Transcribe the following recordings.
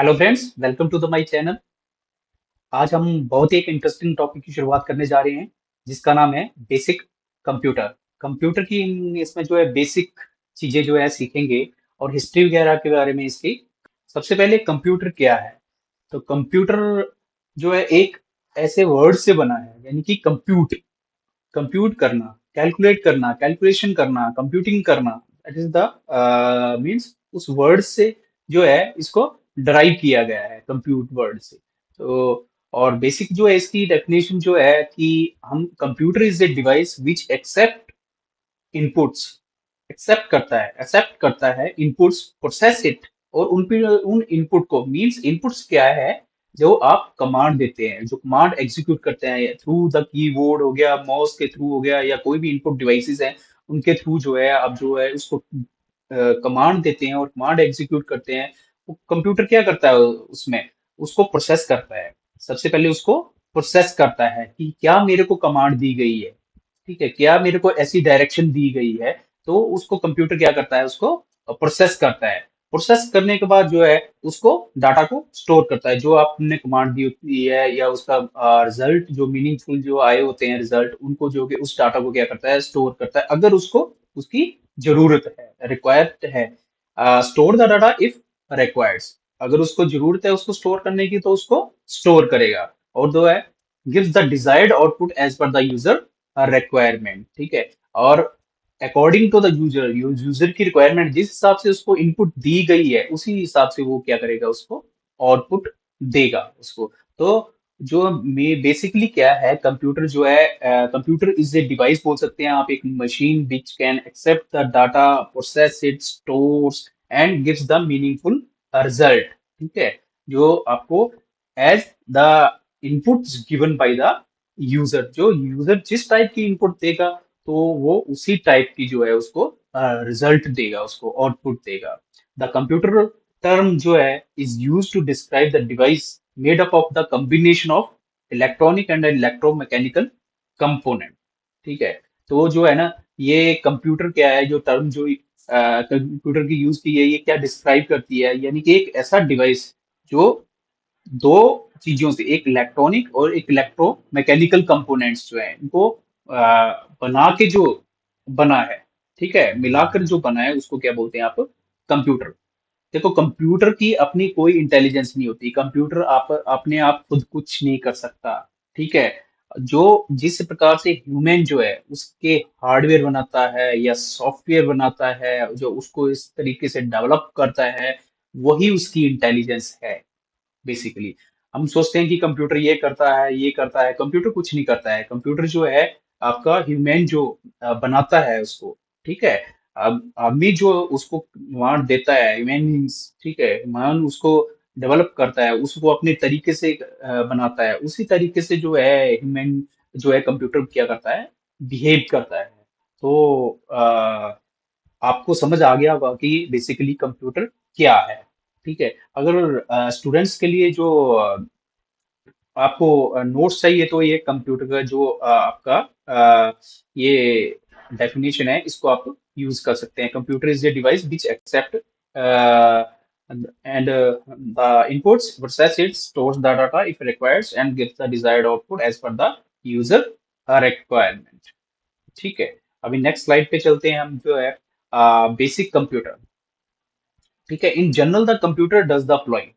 Hello friends, welcome to the my channel. आज हम बहुत ही एक इंटरेस्टिंग टॉपिक की शुरुआत करने जा रहे हैं जिसका नाम है बेसिक कंप्यूटर। कंप्यूटर की इसमें जो है बेसिक चीजें जो है सीखेंगे और हिस्ट्री वगैरह के बारे में इसकी। सबसे पहले कंप्यूटर क्या है? तो कंप्यूटर जो है एक ऐसे वर्ड से बना है, यानी कि कंप्यूट, कंप्यूट करना, कैलकुलेट करना, कैलकुलेशन करना, कंप्यूटिंग करना। दैट इज द मीन्स उस वर्ड से जो है इसको डराइव किया गया है, कंप्यूट वर्ड से। तो और बेसिक जो है इसकी डेफिनेशन जो है कि हम computer is a device which accept inputs, accept करता है इनपुट्स, प्रोसेस इट, और उन इनपुट को, मींस इनपुट्स क्या है, जो आप कमांड देते हैं, जो कमांड एग्जीक्यूट करते हैं थ्रू द कीबोर्ड हो गया, माउस के थ्रू हो गया, या कोई भी इनपुट डिवाइसेस हैं उनके थ्रू जो है आप जो है उसको कमांड देते हैं और कमांड एग्जीक्यूट करते हैं। वो कंप्यूटर क्या करता है उसमें, उसको प्रोसेस करता है। सबसे पहले उसको प्रोसेस करता है कि क्या मेरे को कमांड दी गई है, ठीक है, क्या मेरे को ऐसी डायरेक्शन दी गई है। तो उसको कंप्यूटर क्या करता है, उसको प्रोसेस करता है। प्रोसेस करने के बाद जो है उसको डाटा को स्टोर करता है, जो आपने कमांड दी होती है या उसका रिजल्ट जो मीनिंगफुल जो आए होते हैं रिजल्ट, उनको जो कि उस डाटा को क्या करता है, स्टोर करता है अगर उसको उसकी जरूरत है, रिक्वायर्ड है। Store the data if requires, अगर उसको जरूरत है उसको स्टोर करने की तो उसको स्टोर करेगा। और दो है, gives the desired output as per the user requirement, ठीक है। और according to the user, user की रिक्वायरमेंट जिस हिसाब से उसको इनपुट दी गई है उसी हिसाब से वो क्या करेगा, उसको आउटपुट देगा उसको। तो जो बेसिकली क्या है, कंप्यूटर जो है, कंप्यूटर इज ए डिवाइस बोल सकते हैं आप, एक machine which can accept the data, process it, stores and gives the meaningful result, ठीक है। जो आपको as the inputs given by the user, जो यूजर जिस टाइप की इनपुट देगा तो वो उसी टाइप की जो है उसको रिजल्ट देगा, उसको आउटपुट देगा। द कंप्यूटर टर्म जो है is use to describe the device made up of the combination of electronic and electromechanical component, ठीक है। तो जो है ना, ये कंप्यूटर क्या है, जो टर्म जो कंप्यूटर की यूज की है, ये क्या डिस्क्राइब करती है, यानी कि एक ऐसा डिवाइस जो दो चीजों से, एक इलेक्ट्रॉनिक और एक इलेक्ट्रो मैकेनिकल कंपोनेंट्स जो है इनको बना के जो बना है, ठीक है, मिलाकर जो बना है उसको क्या बोलते हैं आप, कंप्यूटर। देखो, कंप्यूटर की अपनी कोई इंटेलिजेंस नहीं होती, कंप्यूटर आप अपने आप खुद कुछ नहीं कर सकता, ठीक है। जो जिस प्रकार से ह्यूमन जो है उसके हार्डवेयर बनाता है या सॉफ्टवेयर बनाता है, जो उसको इस तरीके से डेवलप करता है, वही उसकी इंटेलिजेंस है बेसिकली। हम सोचते हैं कि कंप्यूटर ये करता है, ये करता है, कंप्यूटर कुछ नहीं करता है। कंप्यूटर जो है आपका ह्यूमन जो बनाता है उसको, ठीक है। अब आदमी जो उसको कमांड देता है, ह्यूमन, ठीक है, ह्यूमन उसको डेवलप करता है, उसको अपने तरीके से बनाता है, उसी तरीके से जो है ह्यूमन जो है कंप्यूटर क्या करता है, बिहेव करता है। तो आपको समझ आ गया होगा कि बेसिकली कंप्यूटर क्या है, ठीक है। अगर स्टूडेंट्स के लिए जो आपको नोट्स चाहिए तो ये कंप्यूटर का जो आपका ये डेफिनेशन है, इसको आप यूज कर सकते हैं। Computer is a device which accept and the inputs, process it, stores the data if requires and gives the desired output as per the user requirement, ठीक है। अभी नेक्स्ट स्लाइड पे चलते हैं हम, जो है बेसिक कंप्यूटर, ठीक है। In general the computer does the following,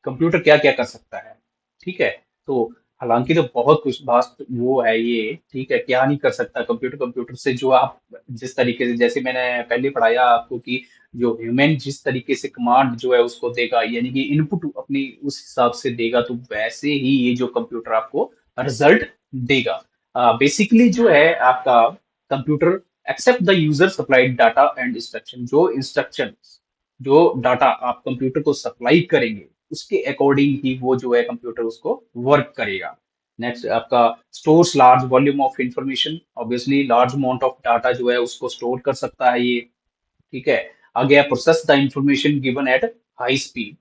computer क्या क्या कर सकता है, ठीक है। तो हालांकि तो बहुत कुछ वास्ट वो है ये, ठीक है, क्या नहीं कर सकता कंप्यूटर। कंप्यूटर से जो आप जिस तरीके से, जैसे मैंने पहले पढ़ाया आपको कि जो ह्यूमन जिस तरीके से कमांड जो है उसको देगा, यानी कि इनपुट अपनी उस हिसाब से देगा, तो वैसे ही ये जो कंप्यूटर आपको रिजल्ट देगा। बेसिकली जो है आपका computer accept the user supplied data and instruction, जो इंस्ट्रक्शन, जो डाटा आप कंप्यूटर को सप्लाई करेंगे उसके अकॉर्डिंग ही वो जो है कंप्यूटर उसको वर्क करेगा। नेक्स्ट आपका stores large volume of information, obviously large amount of data जो है उसको स्टोर कर सकता है ये, ठीक है। आगे process the information given at high speed,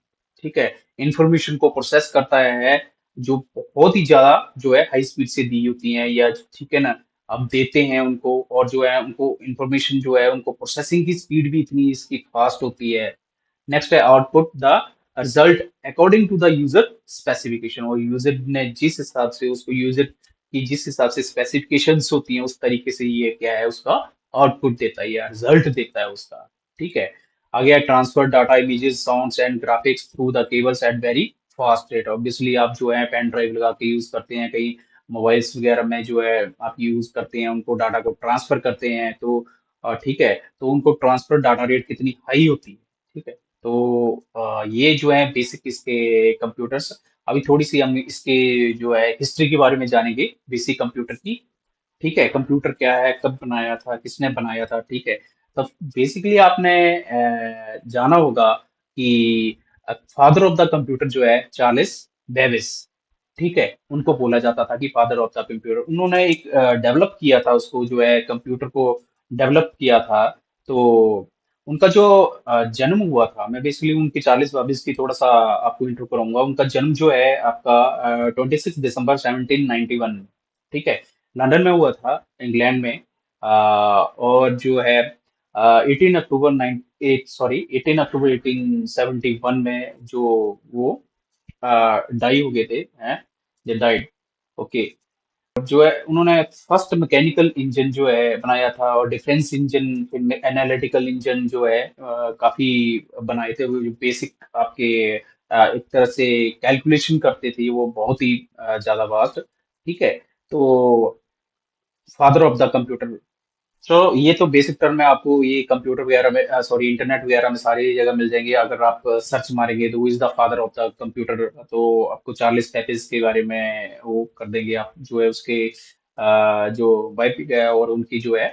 ठीक है। इंफॉर्मेशन को प्रोसेस करता है जो बहुत ही ज्यादा जो है हाई स्पीड से दी होती है, या ठीक है ना, अब देते हैं उनको, और जो है उनको इंफॉर्मेशन जो है उनको प्रोसेसिंग की स्पीड भी इतनी इसकी फास्ट होती है। नेक्स्ट है output the result according to the user specification, और यूजर ने जिस हिसाब से उसको, यूजर की जिस हिसाब से स्पेसिफिकेशंस होती हैं, उस तरीके से ये क्या है उसका आउटपुट देता है या रिजल्ट देता है उसका। ठीक है। आ गया transfer data, images, sounds and graphics through the cables at very fast rate. Obviously आप जो है पेन ड्राइव लगा के यूज करते हैं, कहीं मोबाइल्स वगैरह में जो है आप यूज करते हैं, उनको डाटा को ट्रांसफर करते हैं, तो ठीक है, तो उनको ट्रांसफर डाटा रेट कितनी हाई होती है। ठीक है। तो ये जो है बेसिक इसके कंप्यूटर्स। अभी थोड़ी सी हम इसके जो है हिस्ट्री के बारे में जानेंगे बेसिक कंप्यूटर की। ठीक है, कंप्यूटर क्या है, कब बनाया था, किसने बनाया था। ठीक है। तो बेसिकली आपने जाना होगा कि फादर ऑफ द कंप्यूटर जो है चार्ल्स बेबिज, ठीक है, उनको बोला जाता था कि फादर ऑफ द कंप्यूटर। उन्होंने एक डेवलप किया था उसको, जो है कंप्यूटर को डेवलप किया था। तो उनका जो जन्म हुआ था, मैं बेसिकली उनकी चार्ल्स बेबिज की थोड़ा सा आपको इंट्रो कराऊंगा। उनका जन्म जो है आपका 26 दिसंबर 1791 में, ठीक है, लंदन में हुआ था, इंग्लैंड में। और जो है 18 अक्टूबर 1871 में जो वो डाई हो गए थे, हैं, दे डाइड। ओके। जो है उन्होंने फर्स्ट मैकेनिकल इंजन जो है बनाया था, और डिफेंस इंजन, एनालिटिकल इंजन जो है काफी बनाए थे। वो जो बेसिक आपके एक तरह से कैलकुलेशन करते थे, वो बहुत ही ज्यादा वास्ट। ठीक है। तो फादर ऑफ द कंप्यूटर। तो ये तो बेसिक टर्म में आपको ये कंप्यूटर वगैरह में, सॉरी, इंटरनेट वगैरह में सारी जगह मिल जाएंगे। अगर आप सर्च मारेंगे तो is the father of the computer, तो आपको चार्लिस पेपिस के बारे में वो कर देंगे। आप जो है उसके जो वाइफ है और उनकी जो है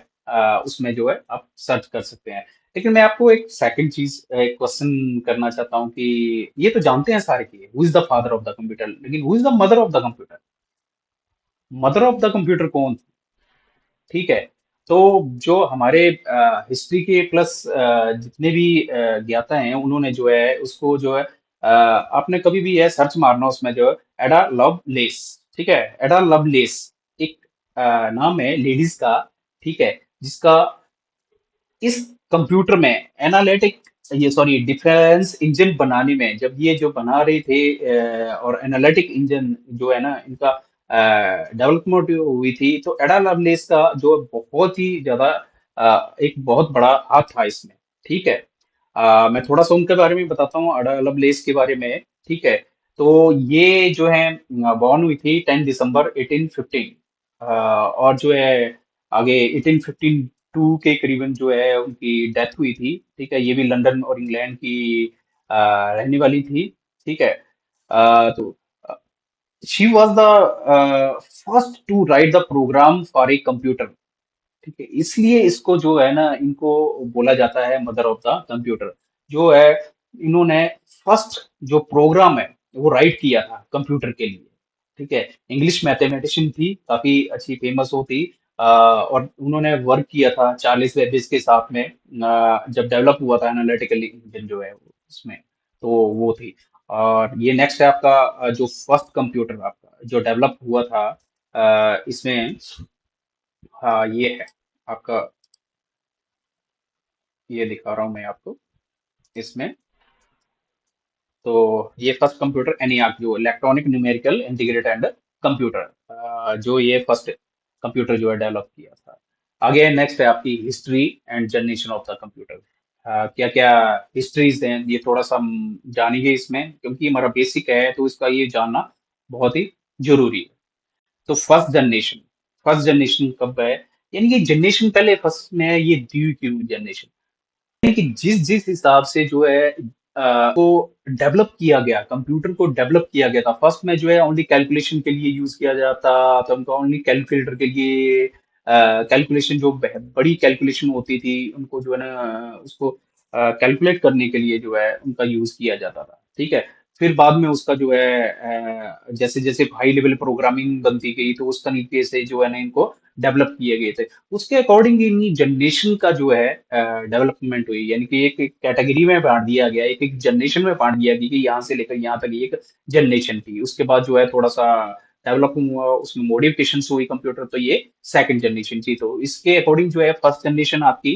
उसमें जो है आप सर्च कर सकते हैं। लेकिन मैं आपको एक सेकंड चीज, एक क्वेश्चन करना चाहता हूँ कि ये तो जानते हैं सारे कि who is the father of the computer, लेकिन who is the mother of the computer? Mother of the computer कौन? ठीक है। तो जो हमारे हिस्ट्री के प्लस जितने भी ज्ञाता हैं, उन्होंने जो है उसको जो है आपने कभी भी यह सर्च मारना उसमें जो है एडा लवलेस। ठीक है। एडा लवलेस एक नाम है लेडीज का। ठीक है। जिसका इस कंप्यूटर में एनालिटिक, ये सॉरी, डिफेंस इंजन बनाने में, जब ये जो बना रहे थे और एनालिटिक इंजन जो है ना इनका डेवलपमेंट हुई थी, तो एडा लवलेस का जो बहुत ही ज्यादा एक बहुत बड़ा हाथ था इसमें। ठीक है। मैं थोड़ा सा उनके बारे में बताता हूँ, एडा लवलेस के बारे में। ठीक है। तो ये जो है बॉर्न हुई थी 10 दिसंबर 1815, और जो है आगे 1852 के करीबन जो है उनकी डेथ हुई थी। ठीक है। ये भी लंदन और इंग्लैंड की रहने वाली थी। ठीक है। तो she was the first to write the program for a computer. ठीक है। इसलिए इसको जो है ना, इनको बोला जाता है मदर ऑफ द कंप्यूटर। जो है इन्होंने फर्स्ट जो प्रोग्राम है वो राइट किया था कंप्यूटर के लिए। ठीक है। इंग्लिश मैथमेटिशियन थी, काफी अच्छी फेमस हो थी। और उन्होंने वर्क किया था चार्ल्स बेबेज के साथ में, जब डेवलप हुआ था एनालिटिकल इंजन जो है उसमें। तो वो थी। और ये नेक्स्ट है आपका जो फर्स्ट कंप्यूटर आपका जो डेवलप हुआ था इसमें। हाँ, ये है आपका, ये दिखा रहा हूँ मैं आपको इसमें। तो ये फर्स्ट कंप्यूटर ENIAC, जो electronic numerical integrated and computer, जो ये फर्स्ट कंप्यूटर जो है डेवलप किया था। आगे नेक्स्ट है आपकी history and generation of the computer. क्या क्या हिस्ट्रीज हैं ये थोड़ा सा हम जानेंगे इसमें, क्योंकि हमारा बेसिक है तो इसका ये जानना बहुत ही जरूरी है। तो फर्स्ट जनरेशन कब है, यानी कि जनरेशन पहले फर्स्ट में है, ये ड्यू क्यू जनरेशन, कि जिस जिस हिसाब से जो है को डेवलप किया गया, कंप्यूटर को डेवलप किया गया था। फर्स्ट में जो है ओनली कैलकुलेशन के लिए यूज किया जाता, तो उनको ओनली कैलकुलेटर के लिए, कैलकुलेशन जो बड़ी कैलकुलेशन होती थी उनको जो है ना उसको कैलकुलेट करने के लिए जो है उनका यूज किया जाता था। ठीक है। फिर बाद में उसका जो है जैसे जैसे हाई लेवल प्रोग्रामिंग बनती गई, तो उस तरीके से जो है ना इनको डेवलप किए गए थे। उसके अकॉर्डिंग इन जनरेशन का जो है डेवलपमेंट हुई, यानी कि एक एक कैटेगरी में बांट दिया गया, एक एक जनरेशन में बांट दिया गया कि यहाँ से लेकर यहाँ तक एक जनरेशन थी। उसके बाद जो है थोड़ा सा डेवलप हुआ, उसमें मॉडिफिकेशन हुई कंप्यूटर, तो ये सेकंड जनरेशन थी। तो इसके अकॉर्डिंग जो है फर्स्ट जनरेशन आपकी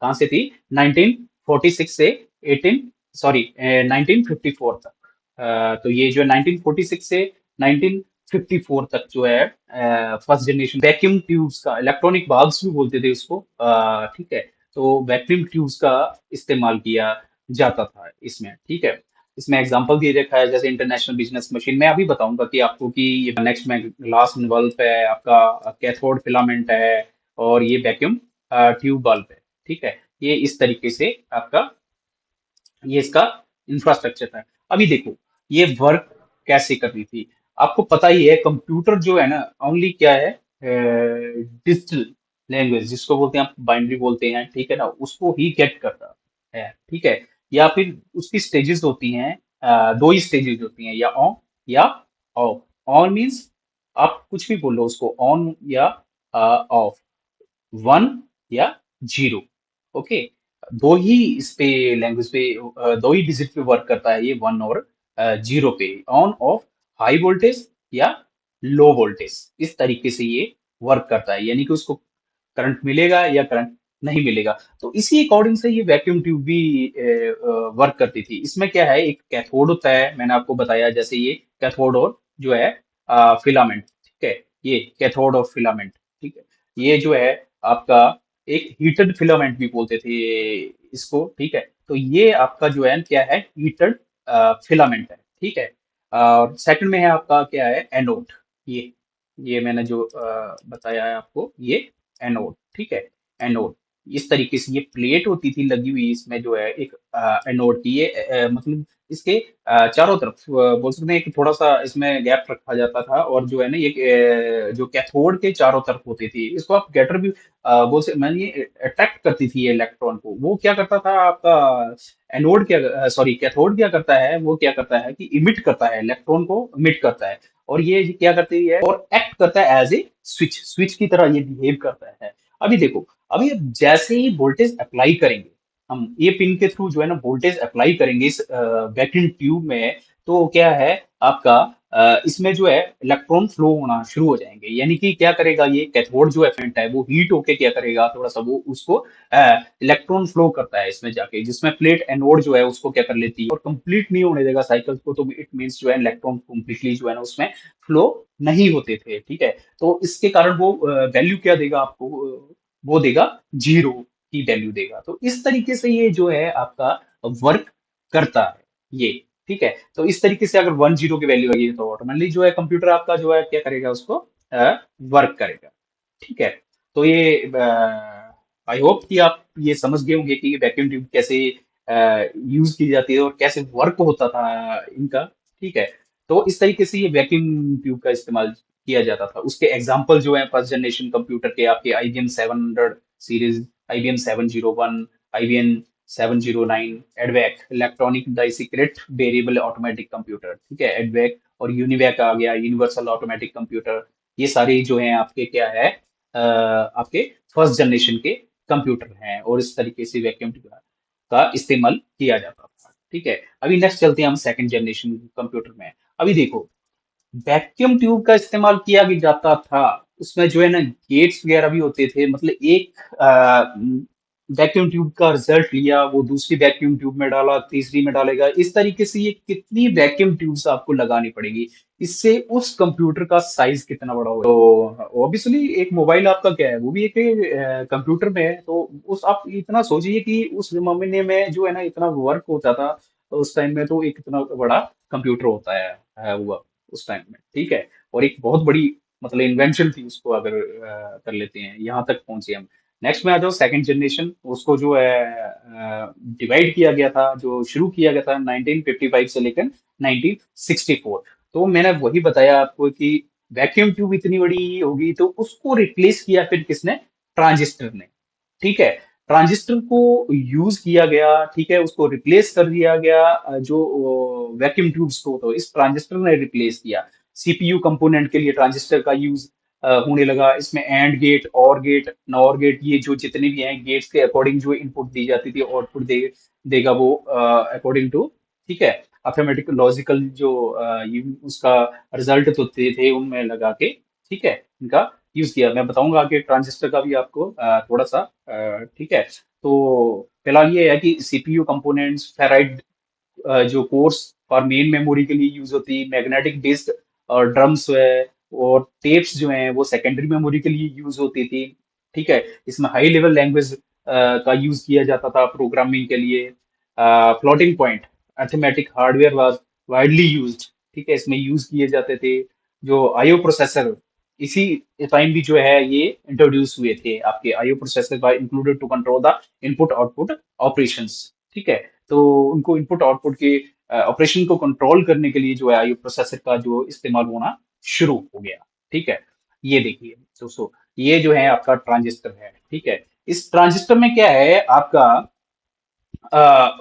कहाँ से थी, 1946 से सॉरी 1954 तक। तो ये जो 1946 से 1954 तक जो है फर्स्ट जनरेशन वैक्यूम ट्यूब्स का, इलेक्ट्रॉनिक बाल्ब्स भी बोलते थे उसको, ठीक है। तो वैक्यूम ट्यूब्स का इस्तेमाल किया जाता था इसमें, ठीक है। इसमें एग्जांपल दिए रखा है जैसे इंटरनेशनल बिजनेस मशीन। मैं अभी बताऊंगा कि आपको कि ये नेक्स्ट में ग्लास बल्ब है आपका, कैथोड फिलामेंट है, और ये वैक्यूम ट्यूब बल्ब है, ठीक है। ये इस तरीके से आपका ये इसका इंफ्रास्ट्रक्चर था। अभी देखो ये वर्क कैसे कर रही थी। आपको पता ही है कंप्यूटर जो है ना, ओनली क्या है, डिजिटल लैंग्वेज जिसको बोलते हैं आप, बाइनरी बोलते हैं, ठीक है ना, उसको ही गेट करता है, ठीक है। या फिर उसकी स्टेजेस होती हैं, दो ही स्टेजेस होती हैं, या ऑन या ऑफ। ऑन मीन्स आप कुछ भी बोलो उसको, ऑन या ऑफ, वन या जीरो, ओके। दो ही इस पे लैंग्वेज पे दो ही डिजिट पे वर्क करता है ये, वन और जीरो पे, ऑन ऑफ, हाई वोल्टेज या लो वोल्टेज, इस तरीके से ये वर्क करता है। यानी कि उसको करंट मिलेगा या करंट नहीं मिलेगा। तो इसी अकॉर्डिंग से ये वैक्यूम ट्यूब भी वर्क करती थी। इसमें क्या है, एक कैथोड होता है, मैंने आपको बताया जैसे ये कैथोड और जो है फिलामेंट, ठीक है। ये कैथोड और फिलामेंट, ठीक है। ये जो है आपका एक हीटेड फिलामेंट भी बोलते थे इसको, ठीक है। तो ये आपका जो है क्या है, हीटेड फिलामेंट है, ठीक है। और सेकंड में है आपका क्या है, एनोड। ये मैंने जो बताया है आपको, ये एनोड, ठीक है। एनोड इस तरीके से ये प्लेट होती थी लगी हुई, इसमें जो है एक एनोड की, ये मतलब इसके चारों तरफ बोल सकते हैं कि थोड़ा सा इसमें गैप रखा जाता था, और जो है ना ये जो कैथोड के चारों तरफ होती थी, इसको आप गेटर भी बोल सकते, मैंने ये अट्रैक्ट करती थी ये इलेक्ट्रॉन को। वो क्या करता था आपका एनोड, क्या सॉरी कैथोड क्या करता है, वो क्या करता है कि इमिट करता है, इलेक्ट्रॉन को इमिट करता है। और ये क्या करती है, और एक्ट करता है एज ए स्विच, स्विच की तरह ये बिहेव करता है। अभी देखो, अभी जैसे ही वोल्टेज अप्लाई करेंगे, हम ये पिन के थ्रू जो है ना वोल्टेज अप्लाई करेंगे इस वैक्यूम ट्यूब में, तो क्या है आपका इसमें जो है इलेक्ट्रॉन फ्लो होना शुरू हो जाएंगे। यानी कि क्या करेगा, ये कैथोड जो एफेंट है वो हीट होके क्या करेगा, थोड़ा सा वो उसको इलेक्ट्रॉन फ्लो करता है इसमें जाके, जिसमें प्लेट एनोड जो है उसको क्या कर लेती है, और कंप्लीट नहीं होने देगा साइकिल को। तो इट मीन्स जो है इलेक्ट्रॉन कंप्लीटली जो है ना उसमें फ्लो नहीं होते थे, ठीक है। तो इसके कारण वो वैल्यू क्या देगा आपको, वो देगा जीरो की वैल्यू देगा। तो इस तरीके से ये जो है आपका वर्क करता है ये, ठीक है। तो इस तरीके से अगर वन जीरो की वैल्यू आई है तो ऑटोमेटिकली जो है कंप्यूटर आपका जो है क्या करेगा, उसको वर्क करेगा, ठीक है। तो ये आई होप कि आप ये समझ गए होंगे कि वैक्यूम ट्यूब कैसे यूज की जाती है और कैसे वर्क होता था इनका, ठीक है। तो इस तरीके से ये वैक्यूम ट्यूब का इस्तेमाल किया जाता था। उसके एग्जाम्पल जो है फर्स्ट जनरेशन कंप्यूटर के आपके IBM 700 series, IBM 701, IBM 709, EDVAC electronic discrete variable automatic computer, ठीक है, एडवैक। और यूनिवैक आ गया, यूनिवर्सल ऑटोमेटिक कंप्यूटर। ये सारे जो हैं आपके क्या है, आपके फर्स्ट जनरेशन के कंप्यूटर हैं, और इस तरीके से वैक्यूम का इस्तेमाल किया जाता था, ठीक है। अभी नेक्स्ट चलते हैं हम सेकंड जनरेशन कंप्यूटर में। अभी देखो वैक्यूम ट्यूब का इस्तेमाल किया भी जाता था, उसमें जो है ना गेट्स वगैरह भी होते थे। मतलब एक वैक्यूम ट्यूब का रिजल्ट लिया, वो दूसरी वैक्यूम ट्यूब में डाला, तीसरी में डालेगा, इस तरीके से ये कितनी वैक्यूम ट्यूब्स आपको लगानी पड़ेगी, इससे उस कंप्यूटर का साइज कितना बड़ा हो। तो ऑब्वियसली एक मोबाइल आपका क्या है, वो भी एक कंप्यूटर में है। तो उस आप इतना सोचिए कि उस जमाने में जो है ना इतना वर्क होता था, तो उस टाइम में तो एक इतना बड़ा कंप्यूटर होता है हुआ उस टाइम में, ठीक है। और एक बहुत बड़ी मतलब इन्वेंशन थी उसको अगर कर लेते हैं, यहाँ तक पहुंचे हम। नेक्स्ट में आ जाओ सेकंड जनरेशन, उसको जो है डिवाइड किया गया था, जो शुरू किया गया था 1955 से लेकर 1964। तो मैंने वही बताया आपको कि वैक्यूम ट्यूब इतनी बड़ी होगी, तो उसको रिप्लेस किया फिर किसने, ट्रांजिस्टर ने, ठीक है। ट्रांजिस्टर को यूज किया गया, ठीक है, उसको रिप्लेस कर दिया गया जो वैक्यूम ट्यूब्स को, तो इस ट्रांजिस्टर ने रिप्लेस किया। CPU कंपोनेंट के लिए ट्रांजिस्टर का यूज होने लगा। इसमें एंड गेट, और गेट, नॉर गेट, ये जो जितने भी हैं गेट्स के अकॉर्डिंग जो इनपुट दी जाती थी, आउटपुट देगा वो अकॉर्डिंग टू, ठीक है, अर्थमेटिक लॉजिकल जो उसका रिजल्ट तो थे उनमें लगा के, ठीक है, इनका यूज किया। मैं बताऊंगा आगे ट्रांजिस्टर का भी आपको थोड़ा सा, ठीक है। तो फिलहाल ये है कि CPU कंपोनेंट्स, फेराइट जो कोर्स फॉर मेन मेमोरी के लिए यूज होती है, मैग्नेटिक डिस्क और ड्रम्स है और टेप्स जो हैं वो सेकेंडरी मेमोरी के लिए यूज होती थी। ठीक है, इसमें हाई लेवल लैंग्वेज का यूज किया जाता था प्रोग्रामिंग के लिए। Floating point arithmetic hardware was widely used. ठीक है, इसमें यूज किए जाते थे। जो आईओ प्रोसेसर इसी टाइम भी जो है ये इंट्रोड्यूस हुए थे, आपके IO processor by included to control the input output operations. ठीक है, तो उनको इनपुट आउटपुट के ऑपरेशन को कंट्रोल करने के लिए जो है आईओ प्रोसेसर का जो इस्तेमाल होना शुरू हो गया। ठीक है, ये देखिए दोस्तों, ये जो है आपका ट्रांजिस्टर है। ठीक है, इस ट्रांजिस्टर में क्या है आपका,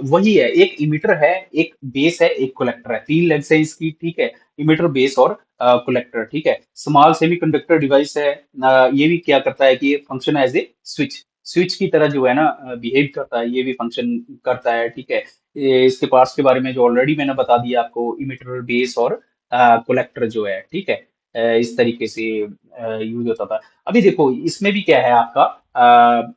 वही है, एक इमिटर है, एक बेस है, एक कलेक्टर है, तीन लेग्स है इसकी। ठीक है, इमिटर, बेस और कलेक्टर। ठीक है, स्मॉल सेमीकंडक्टर डिवाइस है। ये भी क्या करता है कि ये function as a switch, switch की तरह जो है ना बिहेव करता है, ये भी फंक्शन करता है। ठीक है, इसके पार्ट्स के बारे में जो ऑलरेडी मैंने बता दिया आपको, इमिटर, बेस और कलेक्टर जो है। ठीक है, इस तरीके से यूज होता था। अभी देखो इसमें भी क्या है आपका,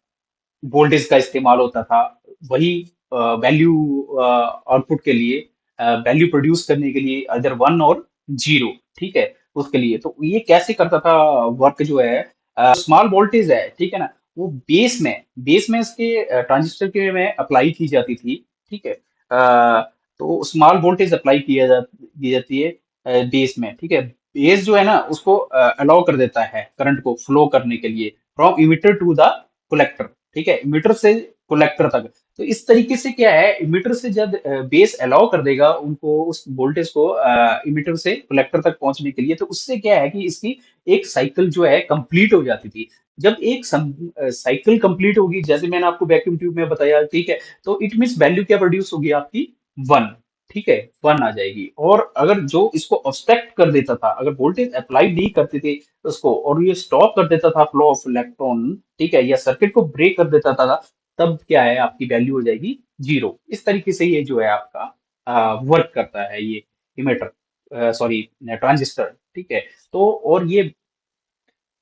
वोल्टेज का इस्तेमाल होता था। वही वैल्यू आउटपुट के लिए, वैल्यू प्रोड्यूस करने के लिए अदर वन और जीरो। ठीक है, उसके लिए तो ये कैसे करता था वर्क जो है, स्मॉल वोल्टेज है, ठीक है ना, वो बेस में इसके ट्रांजिस्टर के में अप्लाई की जाती थी। ठीक है, तो स्मॉल वोल्टेज अप्लाई की जाती है बेस में। ठीक है, बेस जो है ना उसको अलाउ कर देता है करंट को फ्लो करने के लिए from emitter to the collector. ठीक है, इमिटर से कलेक्टर तक। तो इस तरीके से क्या है, इमिटर से जब बेस अलाउ कर देगा उनको उस वोल्टेज को इमिटर से कलेक्टर तक पहुंचने के लिए, तो उससे क्या है कि इसकी एक साइकिल जो है कंप्लीट हो जाती थी। जब एक साइकिल कंप्लीट होगी, जैसे मैंने आपको वैक्यूम ट्यूब में बताया, ठीक है, तो इट मीन्स वैल्यू क्या प्रोड्यूस होगी आपकी, वन। ठीक है, वन आ जाएगी। और अगर जो इसको ऑब्स्ट्रक्ट कर देता था, अगर वोल्टेज अप्लाई नहीं करते थे उसको, और ये स्टॉप कर देता था फ्लो ऑफ इलेक्ट्रॉन, ठीक है, या सर्किट को ब्रेक कर देता था, तब क्या है आपकी वैल्यू हो जाएगी जीरो। इस तरीके से ये जो है आपका वर्क करता है ये इमिटर, सॉरी, ट्रांजिस्टर। ठीक है, तो और ये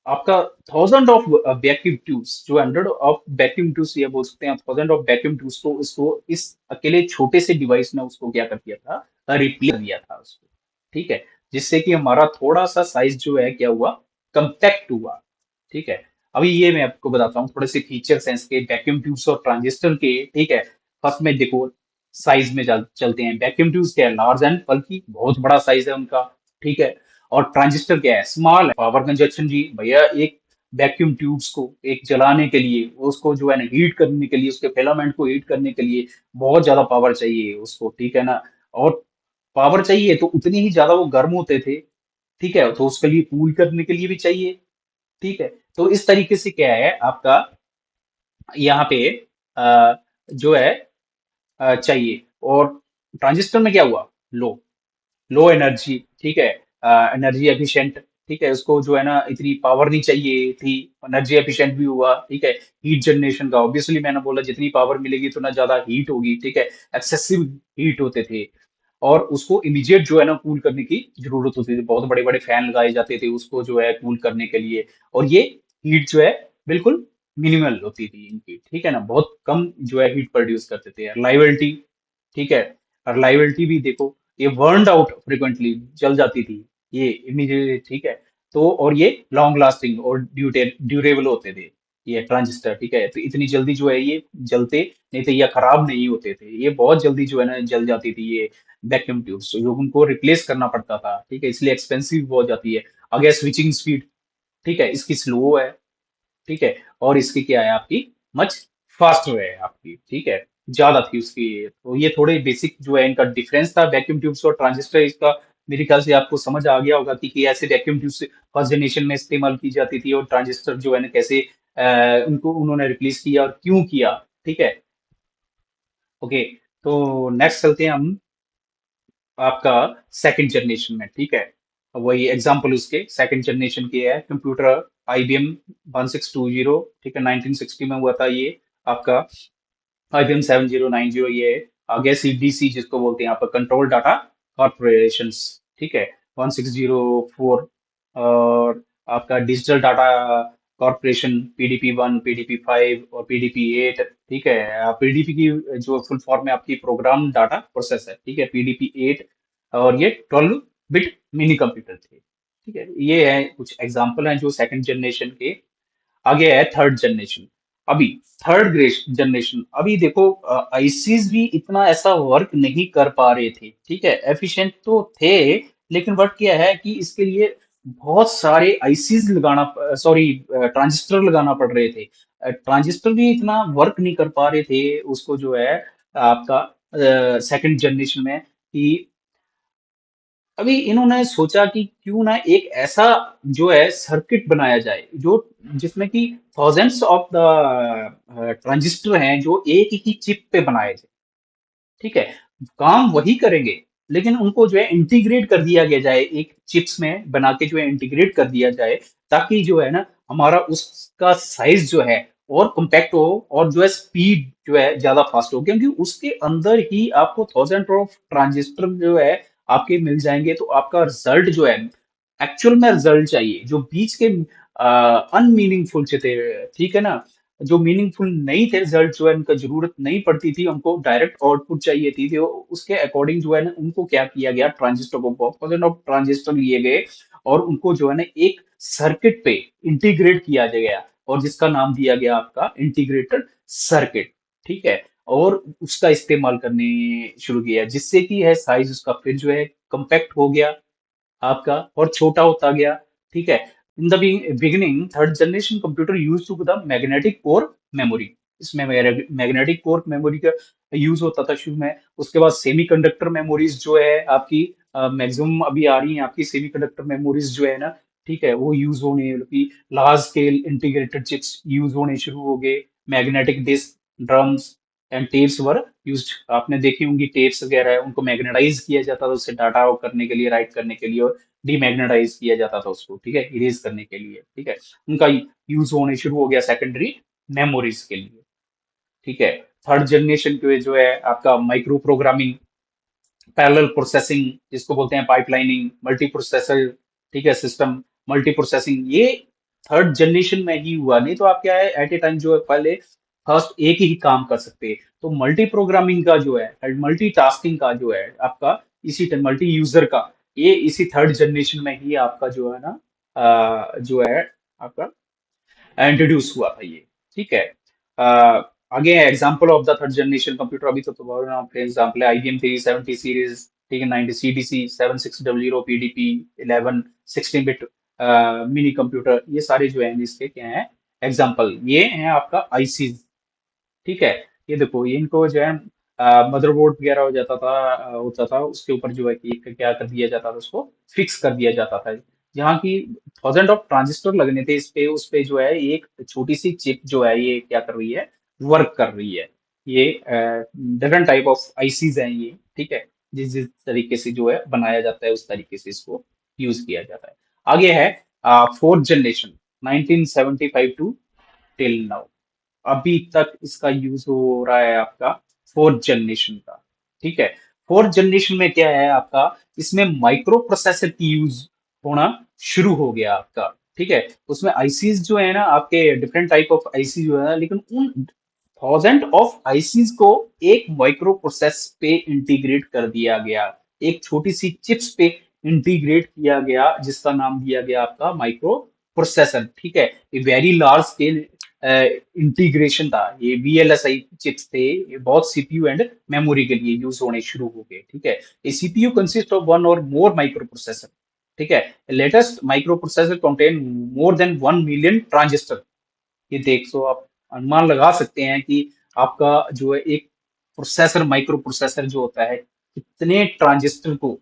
आपका थाउजेंड ऑफ वैक्यूम ट्यूब्स, जो हंड्रेड ऑफ वैक्यूम ट्यूब्स ये बोल सकते हैं, थाउजेंड ऑफ वैक्यूम ट्यूब्स को इसको इस अकेले छोटे से डिवाइस में उसको क्या कर दिया था, रिप्लेस दिया था उसको। ठीक है, जिससे कि हमारा थोड़ा सा साइज जो है क्या हुआ, कंपैक्ट हुआ। ठीक है, अभी ये मैं आपको बताता हूँ थोड़े से फीचर्स हैं इसके वैक्यूम ट्यूब्स और ट्रांजिस्टर के। ठीक है, फर्स्ट में देखो साइज में चलते हैं। वैक्यूम ट्यूब्स क्या है, लार्ज एंड बल्कि, बहुत बड़ा साइज है उनका। ठीक है, और ट्रांजिस्टर क्या है, स्मॉल है। पावर कंजप्शन जी भैया, एक वैक्यूम ट्यूब्स को एक जलाने के लिए, उसको जो है ना हीट करने के लिए, उसके फिलामेंट को हीट करने के लिए बहुत ज्यादा पावर चाहिए उसको। ठीक है ना, और पावर चाहिए तो उतनी ही ज्यादा वो गर्म होते थे। ठीक है, तो उसके लिए कूल करने के लिए भी चाहिए। ठीक है, तो इस तरीके से क्या है आपका यहाँ पे जो है चाहिए। और ट्रांजिस्टर में क्या हुआ, लो एनर्जी। ठीक है, एनर्जी एफिशिएंट। ठीक है, उसको जो है ना इतनी पावर नहीं चाहिए थी, एनर्जी एफिशिएंट भी हुआ। ठीक है, हीट जनरेशन का ऑब्वियसली मैंने बोला जितनी पावर मिलेगी उतना ज्यादा हीट होगी। ठीक है, एक्सेसिव हीट होते थे। और उसको इमीडिएट जो है ना कूल करने की जरूरत होती थी, बहुत बड़े बड़े फैन लगाए जाते थे उसको जो है कूल करने के लिए। और ये हीट जो है बिल्कुल मिनिमल होती थी इनकी। ठीक है ना, बहुत कम जो है हीट प्रोड्यूस करते थे। रिलायबिलिटी, ठीक है, रिलायबिलिटी भी देखो, ये बर्नड आउट फ्रिक्वेंटली, जल जाती थी ये इमीडिएट। ठीक है, तो और ये लॉन्ग लास्टिंग और ड्यूरेबल होते थे ये ट्रांजिस्टर। ठीक है, तो इतनी जल्दी जो है ये जलते नहीं थे या खराब नहीं होते थे, ये बहुत जल्दी जो है ना जल जाती थी ये वैक्यूम ट्यूब्स, जो उनको रिप्लेस करना पड़ता था। ठीक है, इसलिए एक्सपेंसिव हो जाती है। आगे स्विचिंग स्पीड, ठीक है, इसकी स्लो है। ठीक है, और इसकी क्या है आपकी, मच फास्टर है आपकी। ठीक है, ज्यादा थी उसकी। तो ये थोड़े बेसिक जो है इनका डिफरेंस था वैक्यूम ट्यूब्स और ट्रांजिस्टर। इसका मेरे ख्याल से आपको समझ आ गया होगा कि ऐसे वैक्यूम ट्यूब्स फर्स्ट जनरेशन में इस्तेमाल की जाती थी, और ट्रांजिस्टर जो है ना कैसे उनको उन्होंने रिप्लेस किया और क्यों किया। ठीक है, ओके, तो नेक्स्ट चलते हैं हम आपका सेकंड जनरेशन में। ठीक है, वही एग्जांपल उसके सेकंड जनरेशन की है, कंप्यूटर IBM 1620। ठीक है, 1960 में हुआ था ये आपका IBM 7090। ये आगे CDC जिसको बोलते हैं यहाँ पर, कंट्रोल डाटा कॉर्पोरेशन। ठीक है, 1604। और आपका digital data corporation, PDP 1, PDP 5 और PDP 8। ठीक है। पीडीपी की जो फुल फॉर्म है आपकी प्रोग्राम डाटा प्रोसेसर, ठीक है, पीडीपी 8। और ये 12 बिट मिनी कंप्यूटर थे। ठीक है, ये है कुछ एग्जांपल हैं जो सेकंड जनरेशन के। आगे है थर्ड जनरेशन। अभी थर्ड जनरेशन, अभी देखो आईसीज भी इतना ऐसा वर्क नहीं कर पा रहे थे, ठीक है, एफिशिएंट तो थे, लेकिन वर्क क्या है कि इसके लिए बहुत सारे आईसीज लगाना, सॉरी, ट्रांजिस्टर लगाना पड़ रहे थे। ट्रांजिस्टर भी इतना वर्क नहीं कर पा रहे थे उसको जो है आपका सेकंड जनरेशन में, कि अभी इन्होंने सोचा कि क्यों ना एक ऐसा जो है सर्किट बनाया जाए जो जिसमें कि थाउजेंड्स ऑफ द ट्रांजिस्टर हैं जो एक ही चिप पे बनाए जाए। ठीक है, काम वही करेंगे, लेकिन उनको जो है इंटीग्रेट कर दिया गया जाए, एक चिप्स में बना के जो है इंटीग्रेट कर दिया जाए, ताकि जो है ना हमारा उसका साइज जो है और कम्पैक्ट हो, और जो है स्पीड जो है ज्यादा फास्ट हो, क्योंकि उसके अंदर ही आपको थाउजेंड ऑफ ट्रांजिस्टर जो है आपके मिल जाएंगे। तो आपका रिजल्ट जो है, एक्चुअल में रिजल्ट चाहिए जो बीच के अनमीनिंगफुल थे, ठीक है ना, जो मीनिंगफुल नहीं थे रिजल्ट, जो है उनका जरूरत नहीं पड़ती थी, उनको डायरेक्ट आउटपुट चाहिए थी, तो उसके अकॉर्डिंग जो है ना उनको क्या किया गया, ट्रांजिस्टर को बहुत थाउजेंड ऑफ ट्रांजिस्टर लिए गए, और उनको जो है ना एक सर्किट पे इंटीग्रेट किया गया, और जिसका नाम दिया गया आपका इंटीग्रेटेड सर्किट। ठीक है, और उसका इस्तेमाल करने शुरू किया, जिससे कि है साइज उसका फिर जो है कम्पैक्ट हो गया आपका, और छोटा होता गया। ठीक है, in the beginning third generation computer use to the magnetic core memory. इसमें मैग्नेटिक कोर मेमोरी का यूज होता था शुरू में। उसके बाद सेमीकंडक्टर मेमोरीज जो है आपकी मैक्सिमम अभी आ रही हैं, आपकी सेमीकंडक्टर मेमोरीज जो है ना, ठीक है, वो यूज होने की, large scale integrated chips use होने शुरू हो गए। Magnetic disk, drums and tapes were use, आपने देखी होंगी टेप्स वगैरह, उनको मैग्नेटाइज किया जाता था उससे डाटा करने के लिए, राइट करने के लिए, और डीमैग्नेटाइज किया जाता था उसको, ठीक है, इरेज करने के लिए। ठीक है, उनका यूज होने शुरू हो गया सेकेंडरी मेमोरीज के लिए। ठीक है, थर्ड जनरेशन के जो है आपका माइक्रो प्रोग्रामिंग, पैरेलल प्रोसेसिंग, जिसको बोलते हैं पाइपलाइनिंग, मल्टी प्रोसेसर, ठीक है, सिस्टम मल्टी प्रोसेसिंग, ये थर्ड जनरेशन में ही हुआ। नहीं तो आप क्या है, एट ए टाइम जो है पहले फर्स्ट एक ही काम कर सकते हैं। तो मल्टी प्रोग्रामिंग का जो है, मल्टी टास्किंग का जो है आपका, इसी मल्टी यूजर का, ये इसी थर्ड जनरेशन में ही आपका जो है ना जो है आपका इंट्रोड्यूस हुआ था ये। ठीक है, अह, आगे example of the third generation computer, अभी तो बहुत आपके एग्जांपल है, IBM 370 सीरीज, ठीक है, 90 CDC 7600 PDP 11 16 bit mini computer, ये सारे जो है इसके क्या है एग्जांपल, ये हैं आपका आईसी। ठीक है, ये देखो, ये इनको जो है मदरबोर्ड वगैरह हो जाता था, होता था उसके ऊपर जो है कि क्या कर दिया जाता था, उसको फिक्स कर दिया जाता था। जहाँ की थाउजेंड ऑफ ट्रांजिस्टर लगने थे इस पे, उस पे जो है एक छोटी सी चिप जो है ये क्या कर रही है, वर्क कर रही है। ये डिफरेंट टाइप ऑफ आईसीज हैं ये। ठीक है, जिस जिस तरीके से जो है बनाया जाता है उस तरीके से इसको यूज किया जाता है। आगे है fourth generation, 1975 to till now, अभी तक इसका यूज हो रहा है आपका फोर्थ जनरेशन का। ठीक है, फोर्थ जनरेशन में क्या है आपका, इसमें माइक्रो प्रोसेसर की यूज होना शुरू हो गया आपका। ठीक है, उसमें आईसीज जो है ना आपके, डिफरेंट टाइप ऑफ आईसी जो है ना, लेकिन उन थाउजेंड ऑफ आईसीज को एक माइक्रो प्रोसेस पे इंटीग्रेट कर दिया गया, एक छोटी सी चिप्स पे इंटीग्रेट किया गया, जिसका नाम दिया गया आपका माइक्रो प्रोसेसर। ठीक है, ये वेरी लार्ज स्केल इंटीग्रेशन था, ये VLSI चिप्स थे, ये बहुत सीपीयू एंड मेमोरी के लिए यूज होने शुरू हो गए। ठीक है, ये सीपीयू कंसिस्ट ऑफ वन और मोर माइक्रो प्रोसेसर। ठीक है, latest micro processor contain more than 1 million transistor. ये देख सो आप अनुमान लगा सकते हैं कि आपका जो है एक प्रोसेसर, माइक्रो प्रोसेसर जो होता है, कितने ट्रांजिस्टर को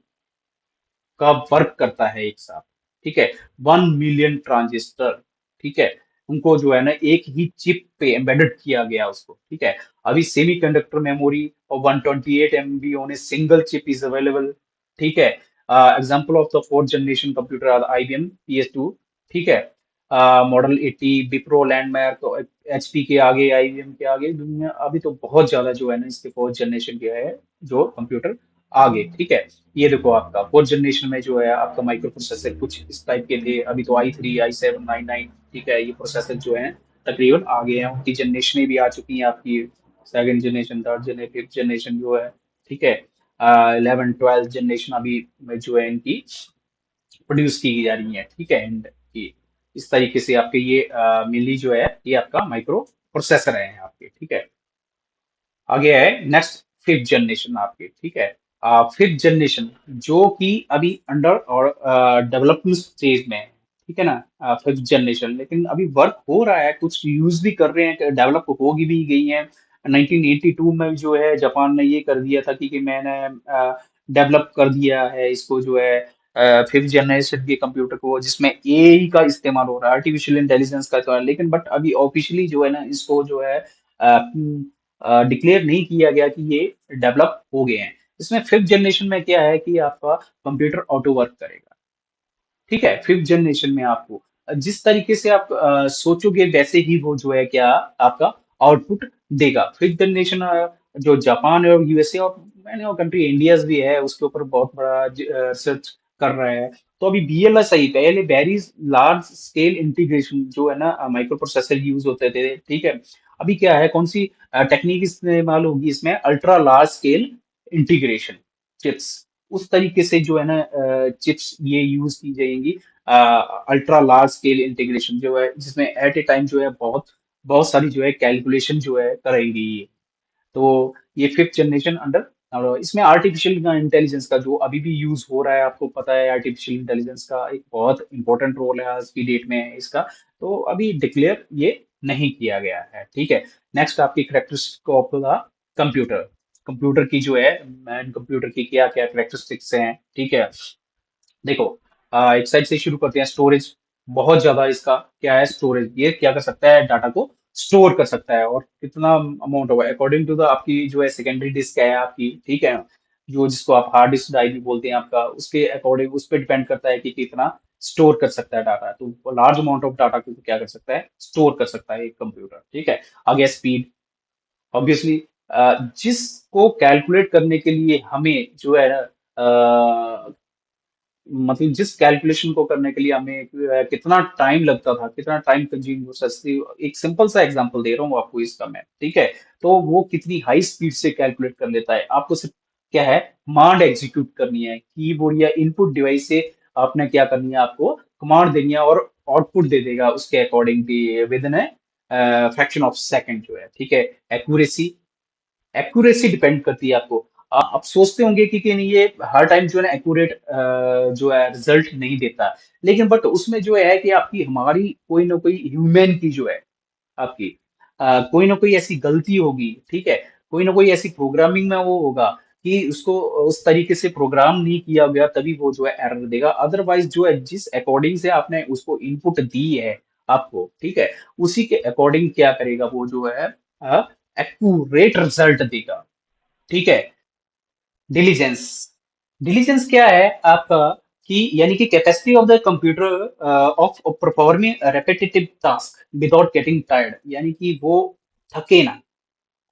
का वर्क करता है एक साथ। ठीक है, 1 मिलियन ट्रांजिस्टर। ठीक है, उनको जो है ना एक ही चिप पे एम्बेडेड किया गया उसको। ठीक है, अभी सेमी कंडक्टर मेमोरी और 128 MB on a single chip is available. ठीक है, example of the fourth generation computer IBM PS2। ठीक है, मॉडल 80, विप्रो, लैंडमार्क, तो HP के आगे, IBM के आगे दुनिया अभी तो बहुत ज्यादा जो है ना इसके फोर्थ जनरेशन के है जो कंप्यूटर आगे। ठीक है, ये देखो आपका फोर्थ जनरेशन में जो है आपका माइक्रो प्रोसेसर कुछ इस टाइप के थे। अभी तो i3, i7, i9, ठीक है, ये प्रोसेसर जो है तकरीबन आ गए हैं, उनकी जनरेशन भी आ चुकी हैं आपकी, second generation, third generation, fifth generation जो है, ठीक है, 11 12 जनरेशन अभी जो है इनकी प्रोड्यूस की जा रही है, ठीक है। एंड ये इस तरीके से आपके ये मिली जो है ये आपका माइक्रो प्रोसेसर है आपके, ठीक है। आगे है नेक्स्ट फिफ्थ जनरेशन आपके, ठीक है। फिफ्थ जनरेशन जो कि अभी अंडर और डेवलपमेंट स्टेज में है, ठीक है ना, फिफ्थ जनरेशन, लेकिन अभी वर्क हो रहा है, कुछ यूज भी कर रहे हैं, डेवलप होगी भी गई है। 1982 में जो है जापान ने ये कर दिया था कि मैंने डेवलप कर दिया है इसको जो है फिफ्थ जनरेशन के कंप्यूटर को, जिसमें एआई का इस्तेमाल हो रहा है, आर्टिफिशियल इंटेलिजेंस का इस्तेमाल, लेकिन बट अभी ऑफिशियली जो है ना इसको जो है डिक्लेयर नहीं किया गया कि ये डेवलप हो गए हैं। इसमें फिफ्थ जनरेशन में क्या है कि आपका कंप्यूटर ऑटो वर्क करेगा, ठीक है। फिफ्थ जनरेशन में आपको जिस तरीके से आप सोचोगे वैसे ही वो जो है क्या आपका आउटपुट देगा। फिफ्थ जनरेशन जो जापान है और यूएसए और मैंने और कंट्री इंडिया भी है उसके ऊपर बहुत बड़ा रिसर्च कर रहा है। तो अभी बीएलएसआई पहले वेरी लार्ज स्केल इंटीग्रेशन जो है ना माइक्रो प्रोसेसर यूज होते थे, ठीक है। अभी क्या है, कौन सी टेक्निक इस्तेमाल होगी इसमें, ultra large scale integration chips, उस तरीके से जो है ना चिप्स ये यूज की जाएंगी, अल्ट्रा लार्ज स्केल इंटीग्रेशन जो है जिसमें एट ए टाइम जो है बहुत बहुत सारी जो है कैलकुलेशन जो है करेंगी ये। तो ये फिफ्थ जनरेशन अंडर, और इसमें आर्टिफिशियल इंटेलिजेंस का जो अभी भी यूज हो रहा है, आपको पता है आर्टिफिशियल इंटेलिजेंस का एक बहुत इंपॉर्टेंट रोल है आज की डेट में इसका। तो अभी डिक्लेयर ये नहीं किया गया है, ठीक है। नेक्स्ट आपकी characteristic of the computer, computer की जो है मैन कंप्यूटर की क्या क्या करेक्टरिस्टिक्स हैं, ठीक है। देखो एक साइड से शुरू करते हैं, स्टोरेज। बहुत ज्यादा इसका क्या है, स्टोरेज, ये क्या कर सकता है, डाटा को स्टोर कर सकता है, और कितना अमाउंट होगा अकॉर्डिंग टू द आपकी जो है सेकेंडरी डिस्क है आपकी, ठीक है, जो जिसको आप हार्ड डिस्क ड्राइव भी बोलते हैं आपका, उसके अकॉर्डिंग उस पर डिपेंड करता है कि कितना स्टोर कर सकता है डाटा। तो लार्ज अमाउंट ऑफ डाटा को क्या कर सकता है, स्टोर कर सकता है एक कंप्यूटर, ठीक है। आगे स्पीड, ऑब्वियसली जिसको कैलकुलेट करने के लिए हमें जो है मतलब जिस कैलकुलेशन को करने के लिए हमें कितना टाइम लगता था, कितना टाइम कंज्यूम हो सकती, एक सिंपल सा एग्जांपल दे रहा हूँ आपको इसका मैं, ठीक है। तो वो कितनी हाई स्पीड से कैलकुलेट कर लेता है, आपको सिर्फ क्या है, कमांड एग्जीक्यूट करनी है कीबोर्ड या इनपुट डिवाइस से, आपने क्या करनी है, आपको कमांड देनी है और आउटपुट दे देगा उसके according with in fraction of second जो है, ठीक है। एक्यूरेसी, एक्यूरेसी डिपेंड करती है आपको, आप सोचते होंगे कि नहीं ये हर टाइम जो है ना एक्यूरेट जो है रिजल्ट नहीं देता, लेकिन बट उसमें जो है कि आपकी हमारी कोई ना कोई ह्यूमन की जो है आपकी कोई ना कोई ऐसी गलती होगी, ठीक है, कोई ना कोई ऐसी प्रोग्रामिंग में वो होगा कि उसको उस तरीके से प्रोग्राम नहीं किया गया, तभी वो जो है एरर देगा। अदरवाइज जो है जिस अकॉर्डिंग से आपने उसको इनपुट दी है आपको, ठीक है, उसी के अकॉर्डिंग क्या करेगा वो जो है एक्यूरेट रिजल्ट देगा, ठीक है। डिलीजेंस, डिलीजेंस क्या है आपका, कि यानी कि capacity of the computer of performing repetitive task without getting tired, यानी कि वो थके ना।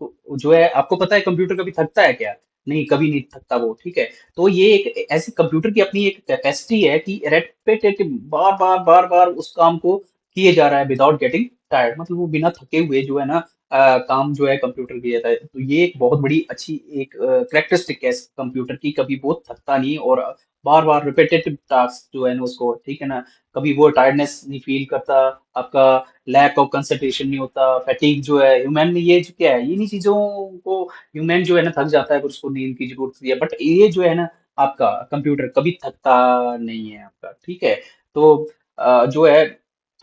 तो जो है आपको पता है कंप्यूटर कभी थकता है क्या, नहीं कभी नहीं थकता वो, ठीक है। तो ये एक ऐसी कंप्यूटर की अपनी एक कैपेसिटी है कि रेपिटेटिव बार बार बार बार उस काम को किए जा रहा है विदाउट गेटिंग टायर्ड, मतलब वो बिना थके हुए जो है ना काम जो है कंप्यूटर किया जाता है। तो ये एक बहुत बड़ी अच्छी एक करेक्टरिस्टिक है कंप्यूटर की, कभी वो थकता नहीं, और बार बार रिपीटेटिव टास्क जो है ना उसको, ठीक है ना, कभी वो टायर्डनेस नहीं फील करता, आपका लैक ऑफ कंसंट्रेशन नहीं होता, फैटिग जो है ह्यूमन में ये जो क्या है, इन्हीं चीजों को ह्यूमन जो है ना थक जाता है, पर उसको नींद की जरूरत होती है, बट ये जो है ना आपका कंप्यूटर कभी थकता नहीं है आपका, ठीक है। तो जो है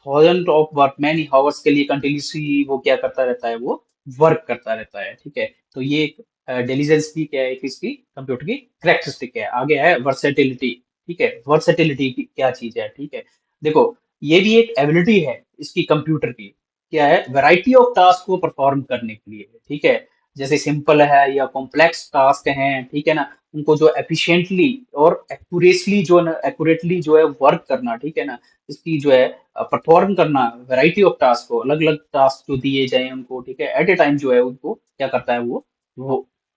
thousand of work many hours के लिए कंटिन्यूसली वो क्या करता रहता है, वो वर्क करता रहता है, ठीक है। तो ये एक डिलीजेंस की क्या है, कि इसकी कंप्यूटर की करेक्टरिस्टिक है। आगे है वर्सेटिलिटी, ठीक है। वर्सेटिलिटी की क्या चीज है, ठीक है। देखो ये भी एक एबिलिटी है इसकी कंप्यूटर की, क्या है, वैरायटी ऑफ टास्क को परफॉर्म करने के लिए, ठीक है। जैसे सिंपल है या कॉम्प्लेक्स टास्क हैं, ठीक है ना, उनको जो एफिशिएंटली और एक्यूरेटली जो है ना, एक्यूरेटली जो है वर्क करना, ठीक है ना, इसकी जो है परफॉर्म करना, वैरायटी ऑफ टास्क को, अलग अलग टास्क जो दिए जाए उनको, ठीक है, एट ए टाइम जो है उनको क्या करता है वो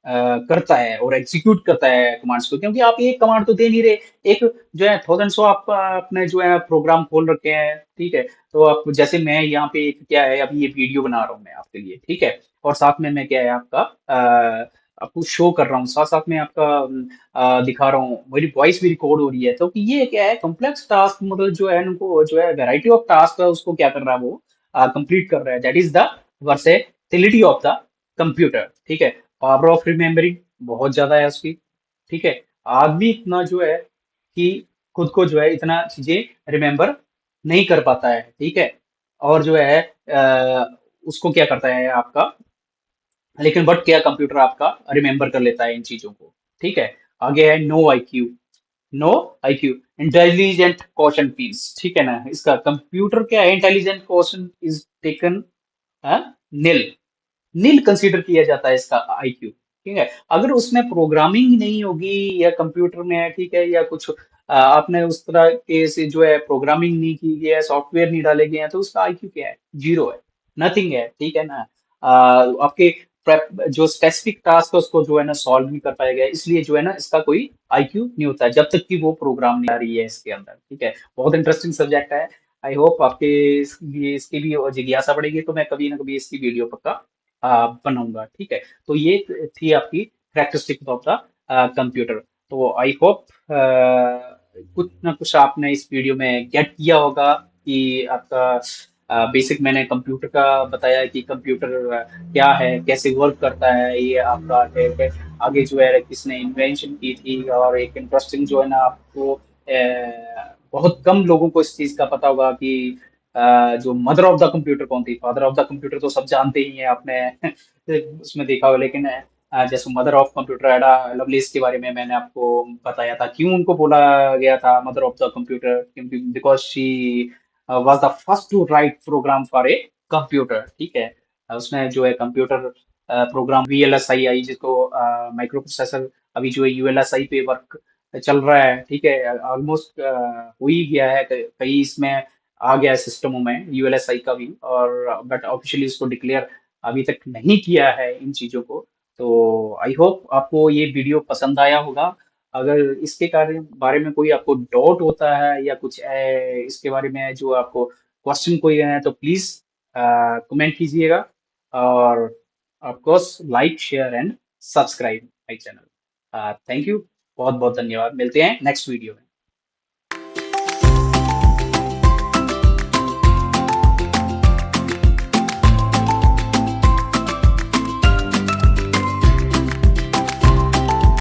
करता है और एग्जीक्यूट करता है कमांड्स को, क्योंकि आप एक कमांड तो दे नहीं रहे, एक जो है थाउजेंड्स ऑफ आप अपने जो है प्रोग्राम खोल रखे हैं, ठीक है। तो आप जैसे मैं यहाँ पे एक क्या है, अभी ये वीडियो बना रहा हूँ मैं आपके लिए, ठीक है, और साथ में मैं क्या है आपका आपको शो कर रहा हूँ, साथ साथ में आपका दिखा रहा हूँ, मेरी वॉइस भी रिकॉर्ड हो रही है, तो ये क्या है कॉम्प्लेक्स टास्क, मतलब जो है उनको जो है वैरायटी ऑफ टास्क है उसको क्या कर रहा है वो कंप्लीट कर रहा है, that is the versatility of the computer, ठीक है। पावर ऑफ रिमेम्बरिंग बहुत ज्यादा है उसकी, ठीक है। आदमी इतना जो है कि खुद को जो है इतना चीजें रिमेम्बर नहीं कर पाता है, ठीक है। और जो है उसको क्या करता है आपका, लेकिन बट क्या कंप्यूटर आपका रिमेम्बर कर लेता है इन चीजों को, ठीक है। आगे है no IQ, no IQ, intelligent question piece, ठीक है ना, इसका कंप्यूटर क्या है, intelligent question is taken nil, nil consider किया जाता है इसका आईक्यू, ठीक है। अगर उसमें प्रोग्रामिंग नहीं होगी या कंप्यूटर में है, ठीक है, या कुछ आपने उस तरह के से जो है प्रोग्रामिंग नहीं की गई है, सॉफ्टवेयर नहीं डाले गए हैं, तो उसका आईक्यू क्या है, जीरो है, नथिंग है, ठीक है ना। आपके जो स्पेसिफिक टास्क है उसको जो है ना सॉल्व नहीं कर पाएगा, इसलिए जो है ना इसका कोई आईक्यू नहीं होता है जब तक कि वो प्रोग्राम नहीं आ रही है इसके अंदर, ठीक है। बहुत इंटरेस्टिंग सब्जेक्ट है। आई होप आपके लिए इसकी भी जिज्ञासा बढ़ेगी, तो मैं कभी ना कभी इसकी वीडियो पक्का बनाऊंगा, ठीक है। तो ये थी आपकी कैरेक्टरिस्टिक ऑफ द कंप्यूटर। तो आई होप कुछ ना कुछ आपने इस वीडियो में गेट किया होगा कि आपका बेसिक मैंने कंप्यूटर का बताया कि कंप्यूटर क्या है, कैसे वर्क करता है, ये आपका आगे जो है किसने इन्वेंशन की थी, और एक इंटरेस्टिंग जो है ना आपको बहुत कम लोगों को इस चीज का पता होगा कि जो मदर ऑफ द कंप्यूटर कौन थी। फादर ऑफ द कंप्यूटर तो सब जानते ही हैं, आपने उसमें देखा होगा, लेकिन जैसे मदर ऑफ कंप्यूटर एडा लवलेस के बारे में मैंने आपको बताया था, क्यों उनको बोला गया था मदर ऑफ द कंप्यूटर, क्योंकि because she was the first to write program for a computer, ठीक है। उसने जो है कंप्यूटर प्रोग्राम वीएलएसआई आई, जिसको माइक्रो प्रोसेसर, अभी जो है यूएलएसआई पे वर्क चल रहा है, ठीक है, ऑलमोस्ट हो ही गया है, कई इसमें आ गया है सिस्टमों में यूएलएसआई का भी, और बट ऑफिशियली इसको डिक्लेयर अभी तक नहीं किया है इन चीजों को। तो आई होप आपको ये वीडियो पसंद आया होगा। अगर इसके बारे में कोई आपको डाउट होता है या कुछ इसके बारे में जो आपको क्वेश्चन कोई है, तो प्लीज कमेंट कीजिएगा, और of course like share and subscribe my channel. Thank you, बहुत बहुत धन्यवाद, मिलते हैं नेक्स्ट वीडियो में।